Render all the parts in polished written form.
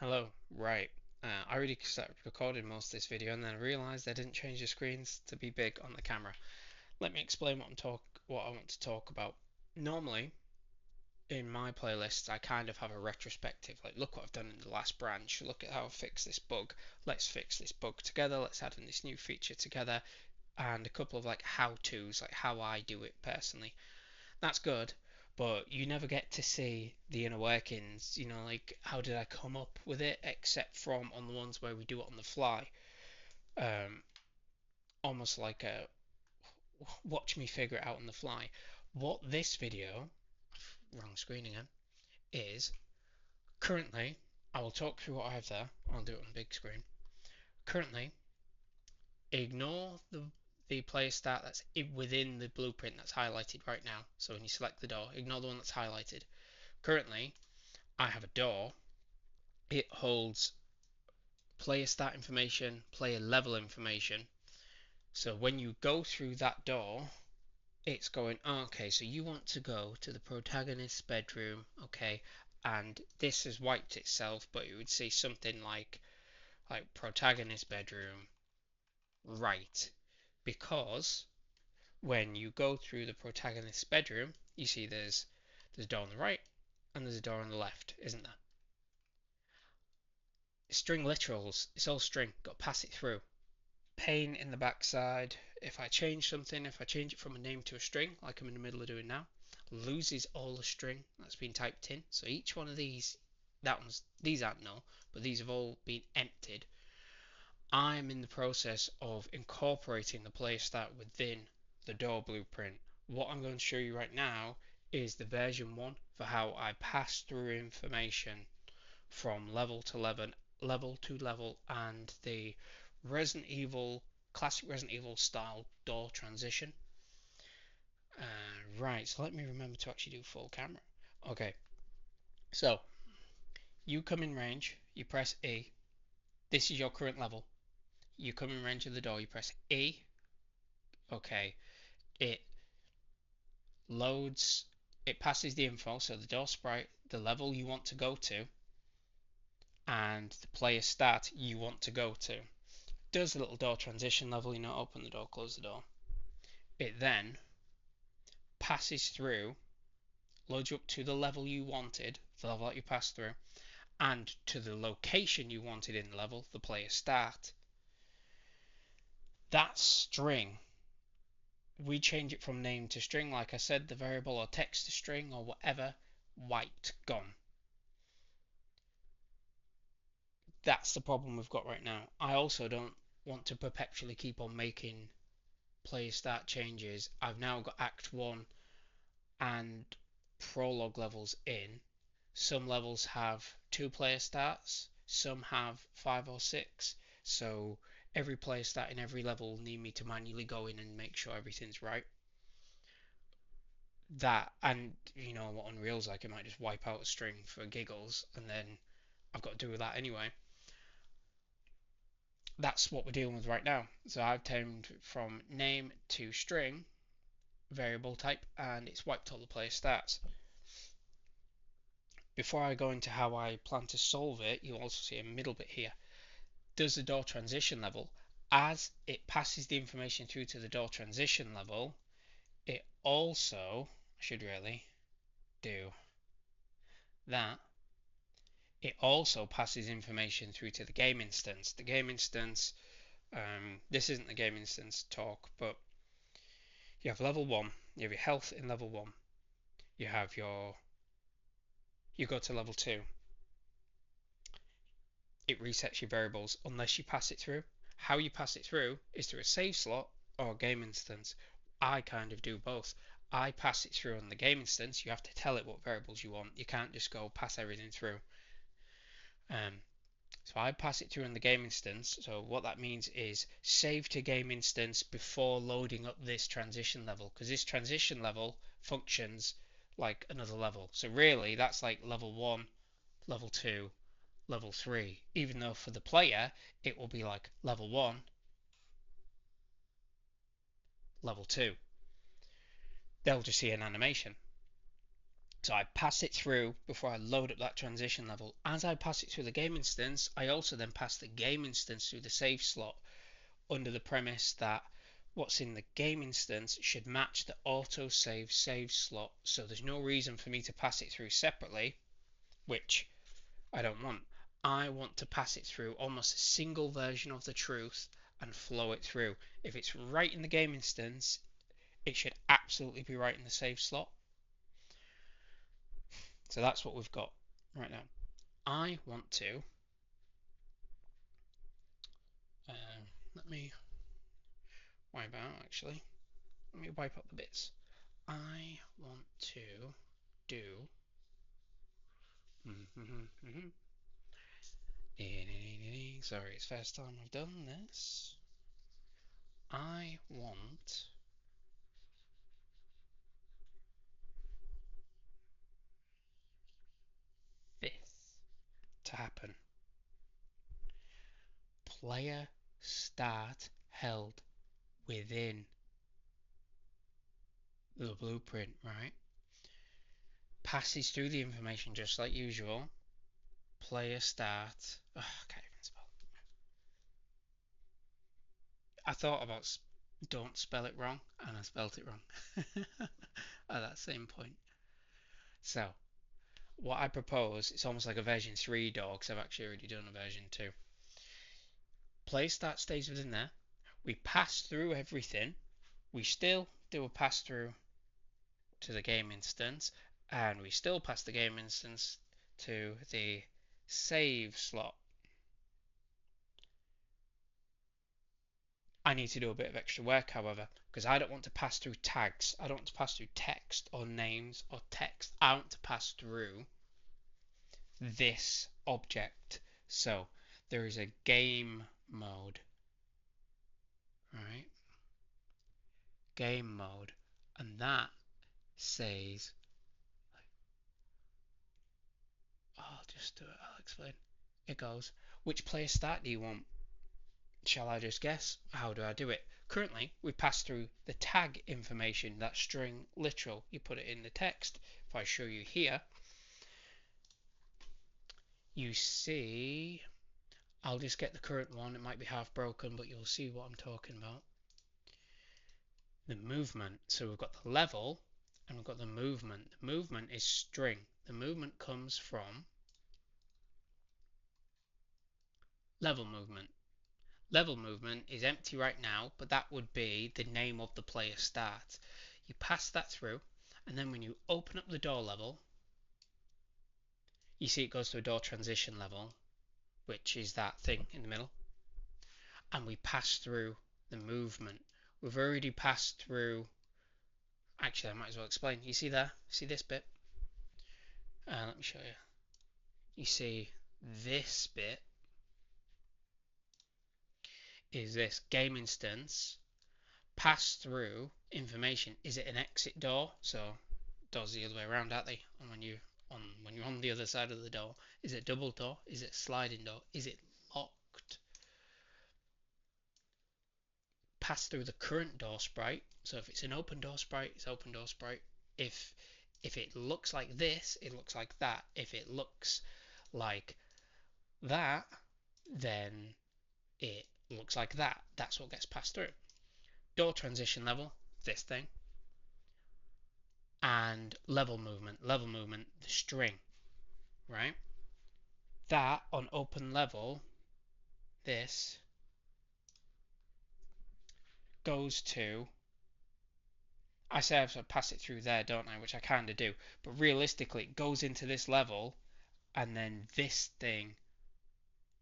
Hello, right. I already started recording most of this video and then I realised I didn't change the screens to be big on the camera. Let me explain what I want to talk about. Normally, in my playlists, I kind of have a retrospective, like look what I've done in the last branch, look at how I fixed this bug, let's fix this bug together, let's add in this new feature together, and a couple of like how-tos, like how I do it personally. That's good, but you never get to see the inner workings, like how did I come up with it, except from on the ones where we do it on the fly. Um, Almost like a watch me figure it out on the fly. What this video, wrong screen again, is currently, I will talk through what I have there. I'll do it on the big screen. Currently, ignore the player start that's within the blueprint that's highlighted right now. So when you select the door, ignore the one that's highlighted. Currently, I have a door. It holds player start information, player level information. So when you go through that door, it's going, oh, okay, so you want to go to the protagonist's bedroom, okay, and this has wiped itself, but you would see something like protagonist bedroom, right? Because when you go through the protagonist's bedroom, you see there's a door on the right and there's a door on the left, isn't there? String literals, it's all string, got to pass it through. Pain in the backside. If I change something, if I change it from a name to a string, like I'm in the middle of doing now, loses all the string that's been typed in. So each one of these aren't null, but these have all been emptied. I'm in the process of incorporating the player start within the door blueprint. What I'm going to show you right now is the version 1 for how I pass through information from level to level, and the Resident Evil, classic Resident Evil style door transition. Right, so let me remember to actually do full camera. Okay, so you come in range, you press E. This is your current level. You come in range of the door, you press E. Okay, it loads, it passes the info, so the door sprite, the level you want to go to, and the player start you want to go to. Does a little door transition level, open the door, close the door. It then passes through, loads you up to the level you wanted, the level that you passed through, and to the location you wanted in the level, the player start. That string, we change it from name to string, like I said, the variable or text to string or whatever, white, gone. That's the problem we've got right now. I also don't want to perpetually keep on making player start changes. I've now got Act 1 and prologue levels in. Some levels have 2 player starts, some have 5 or 6. So every player start in every level will need me to manually go in and make sure everything's right. That, and what Unreal's like, it might just wipe out a string for giggles, and then I've got to do with that anyway. That's what we're dealing with right now. So I've turned from name to string variable type, and it's wiped all the player starts. Before I go into how I plan to solve it, you'll also see a middle bit here. Does the door transition level, as it passes the information through to the door transition level, it also should really do that. It also passes information through to the game instance. The game instance, this isn't the game instance talk, but you have level 1, you have your health in level 1, you have you go to level 2, it resets your variables unless you pass it through. How you pass it through is through a save slot or a game instance. I kind of do both. I pass it through on the game instance. You have to tell it what variables you want. You can't just go pass everything through. Um, so I pass it through on the game instance. So what that means is save to game instance before loading up this transition level, because this transition level functions like another level. So really that's like level 1, level 2, level 3, even though for the player it will be like level 1, level 2. They'll just see an animation. So I pass it through before I load up that transition level. As I pass it through the game instance, I also then pass the game instance through the save slot under the premise that what's in the game instance should match the autosave save slot. So there's no reason for me to pass it through separately, which I don't want. I want to pass it through almost a single version of the truth and flow it through. If it's right in the game instance, it should absolutely be right in the save slot. So that's what we've got right now. I want to let me wipe out actually. Let me wipe out the bits. I want to do sorry, it's first time I've done this. I want this to happen. Player start held within the blueprint, right? Passes through the information just like usual. Player start. Oh, I can't even spell. I thought about don't spell it wrong, and I spelt it wrong at that same point. So, what I propose, it's almost like a version 3 door, because I've actually already done a version 2. Player start stays within there. We pass through everything. We still do a pass through to the game instance, and we still pass the game instance to the save slot. I need to do a bit of extra work, however, because I don't want to pass through tags. I don't want to pass through text or names or text. I want to pass through this object. So there is a game mode, right? Game mode, and that says, I'll just do it, I'll explain. It goes, which player start do you want? Shall I just guess? How do I do it? Currently, we pass through the tag information, that string literal. You put it in the text. If I show you here, you see, I'll just get the current one. It might be half broken, but you'll see what I'm talking about. The movement. So we've got the level and we've got the movement. The movement is string. The movement comes from level movement. Level movement is empty right now, but that would be the name of the player start. You pass that through, and then when you open up the door level, you see it goes to a door transition level, which is that thing in the middle, and we pass through the movement. We've already passed through, actually I might as well explain. You see there? See this bit? Let me show you. You see this bit is this game instance pass through information. Is it an exit door? So doors the other way around, aren't they? And when you're on the other side of the door, is it double door? Is it sliding door? Is it locked? Pass through the current door sprite. So if it's an open door sprite, it's open door sprite. If it looks like this, it looks like that. If it looks like that, then it looks like that. That's what gets passed through. Door transition level, this thing. And level movement, the string, right? That on open level, this goes to, I say I have to pass it through there, don't I? Which I kind of do, but realistically it goes into this level, and then this thing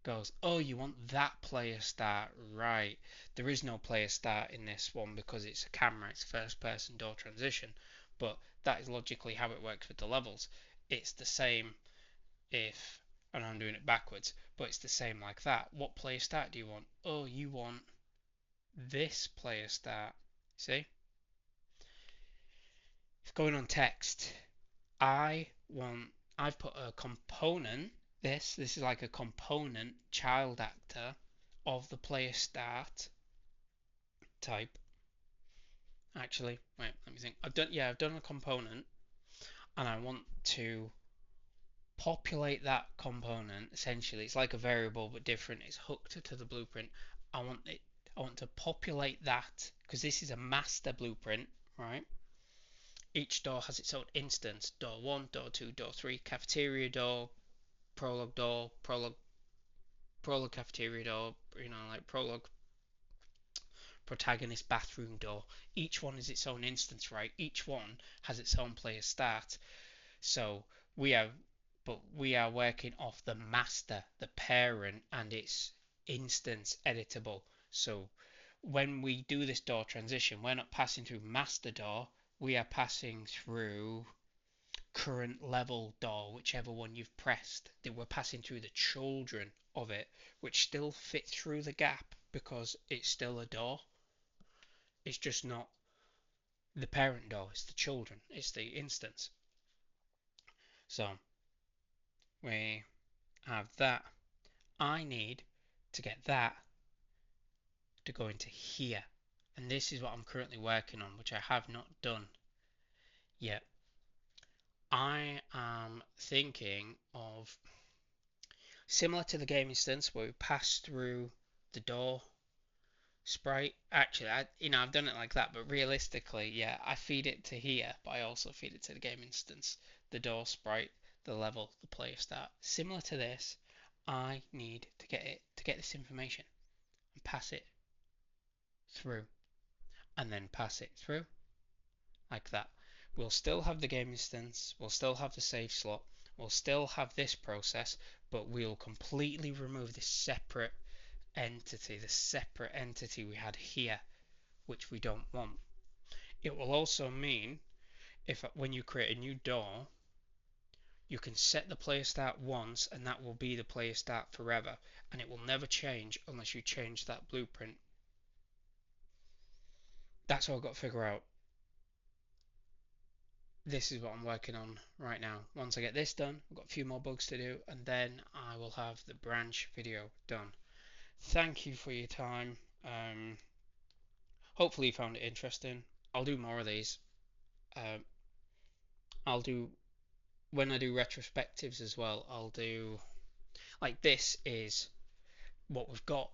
goes, oh, you want that player start, right? There is no player start in this one because it's a camera, it's first person door transition, but that is logically how it works with the levels. It's the same if, and I'm doing it backwards, but it's the same like that. What player start do you want? Oh, you want this player start. See? If going on text, I've put a component, this is like a component child actor of the player start type. Actually, wait, let me think. I've done a component. and I want to populate that component. Essentially, it's like a variable but different. It's hooked to the blueprint. I want it. I want to populate that because this is a master blueprint, right? Each door has its own instance: door 1, door 2, door 3, cafeteria door, prologue cafeteria door, like prologue protagonist bathroom door. Each one is its own instance, right? Each one has its own player start. So we are, but we are working off the master, the parent, and its instance editable. So when we do this door transition, we're not passing through master door, we are passing through current level door, whichever one you've pressed. That we're passing through the children of it, which still fit through the gap because it's still a door. It's just not the parent door, it's the children, it's the instance. So we have that. I need to get that to go into here. And this is what I'm currently working on, which I have not done yet. I am thinking of similar to the game instance where we pass through the door sprite. Actually, I've done it like that, but realistically, yeah, I feed it to here, but I also feed it to the game instance, the door sprite, the level, the player start. Similar to this, I need to get this information and pass it through, and then pass it through like that. We'll still have the game instance, we'll still have the save slot, we'll still have this process, but we'll completely remove this separate entity, the separate entity we had here, which we don't want. It will also mean if when you create a new door, you can set the player start once and that will be the player start forever, and it will never change unless you change that blueprint. That's what I've got to figure out. This is what I'm working on right now. Once I get this done, I've got a few more bugs to do, and then I will have the branch video done. Thank you for your time. Hopefully you found it interesting. I'll do more of these. Um, I'll do when I do retrospectives as well. I'll do like this is what we've got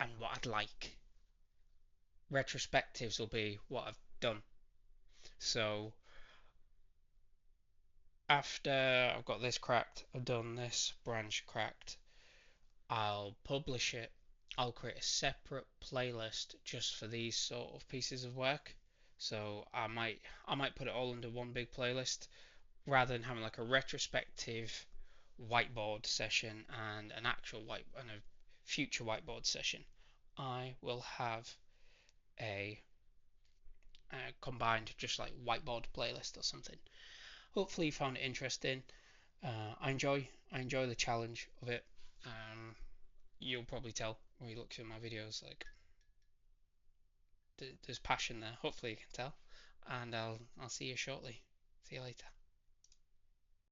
and what I'd like. Retrospectives will be what I've done. So after I've got this cracked, I've done this branch cracked, I'll publish it. I'll create a separate playlist just for these sort of pieces of work. So I might put it all under one big playlist rather than having like a retrospective whiteboard session and an actual and a future whiteboard session. I will have a, combined just like whiteboard playlist or something. Hopefully you found it interesting. I enjoy the challenge of it. Um, you'll probably tell when you look through my videos, like there's passion there. Hopefully you can tell, and I'll see you shortly. See you later.